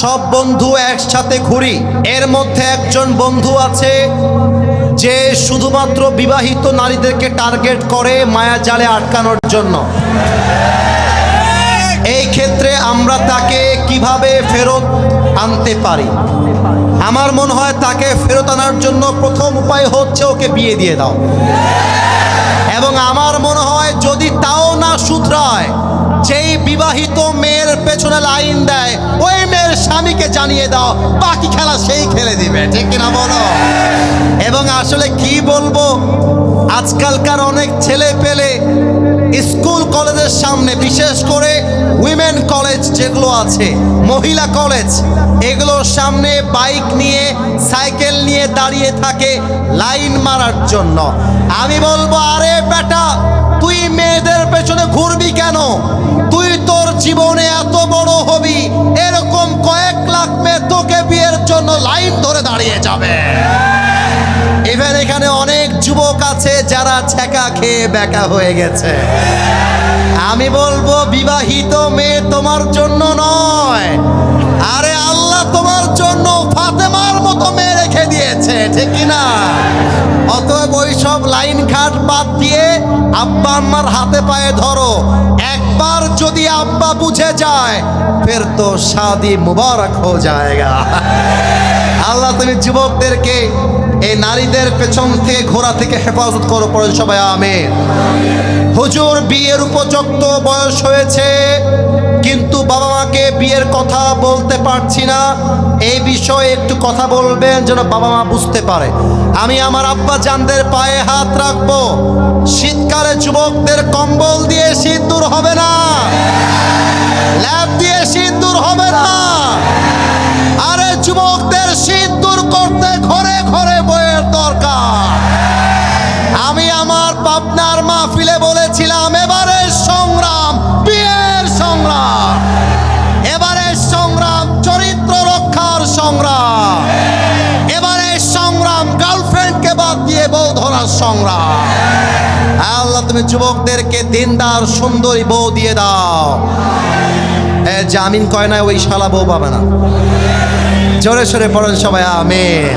সব বন্ধু একসাথে ঘুরি, এর মধ্যে একজন বন্ধু আছে যে শুধুমাত্র বিবাহিত নারীদেরকে টার্গেট করে মায়া জালে আটকানোর জন্য। এই ক্ষেত্রে আমরা তাকে কিভাবে ফেরত আনতে পারি? আমার মনে হয় তাকে ফেরত আনার জন্য প্রথম উপায় হচ্ছে ওকে বিয়ে দিয়ে দাও। এবং আমার মনে হয় যদি তাও না শুধরায়, যেই বিবাহিত মেয়ের পেছনে লাইন দেয় ওই মেয়ের স্বামীকে জানিয়ে দাও, বাকি খেলা সেই খেলে দিবে, ঠিক কিনা বলো? এবং আসলে কি বলবো, আজকালকার অনেক ছেলে পেলে স্কুল কলেজের সামনে, বিশেষ করে উইমেন কলেজ যেগুলো আছে, মহিলা কলেজ, এগুলোর সামনে বাইক নিয়ে সাইকেল নিয়ে দাঁড়িয়ে থাকে লাইন মারার জন্য। আমি বলবো, আরে বেটা, তুই মেয়েদের পেছনে ঘুরবি কেন? তুই তোর জীবনে এত বড় হবি, এরকম কয়েক লাখ মেয়ে তোকে বিয়ের জন্য লাইন ধরে দাঁড়িয়ে যাবে। ইভেন এখানে অনেক যুবক আছে যারা ছেঁকা খেয়ে বেকা হয়ে গেছে। আমি বলবো, বিবাহিত মেয়ে তোমার জন্য নয়, আরে আল্লাহ তোমার জন্য ফাতেমার মতো মেয়ে রেখে দিয়েছে, ঠিক কিনা? অতএব ওই সব লাইন ঘাট বাদ দিয়ে আব্বা আম্মার হাতে পায়ে ধরো। একবার যদি আব্বা বুঝে যায় ফির তো শাদি মুবারক হো জায়েগা। আল্লাহ তুমি যুবকদেরকে এই নারীদের পেছন থেকে ঘোরা থেকে হেফাজত করো, পড়েন সবাই আমিন। হুজুর, বিয়ের উপযুক্ত বয়স হয়েছে কিন্তু বাবা মাকে বিয়ের কথা বলতে পারছি না, এই বিষয়ে একটু কথা বলবেন যেন বাবা মা বুঝতে পারে। আমি আমার আব্বা জানদের পায়ে হাত রাখবো। শীতকালে যুবকদের কম্বল দিয়ে শীত দূর হবে না, ল্যাপ দিয়ে শীত দূর হবে না। আরে যুবকদের শীত দূর করতে ঘরে ঘরে বইয়ের দরকার। আমি আমার পাবনার মাহফিলে বলেছিলাম, এবারের সংগ্রাম বিয়ের সংগ্রাম, এবারের সংগ্রাম চরিত্র রক্ষার সংগ্রাম, এবারের সংগ্রাম গার্লফ্রেন্ডকে বাদ দিয়ে বউ ধরার সংগ্রাম। আল্লাহ তুমি যুবকদেরকে দিনদার সুন্দরী বউ দিয়ে দাও। জামিন কয় না, ওই শালা বউ পাবে না। জোরে সোরে পড়েন সবাই আমিন।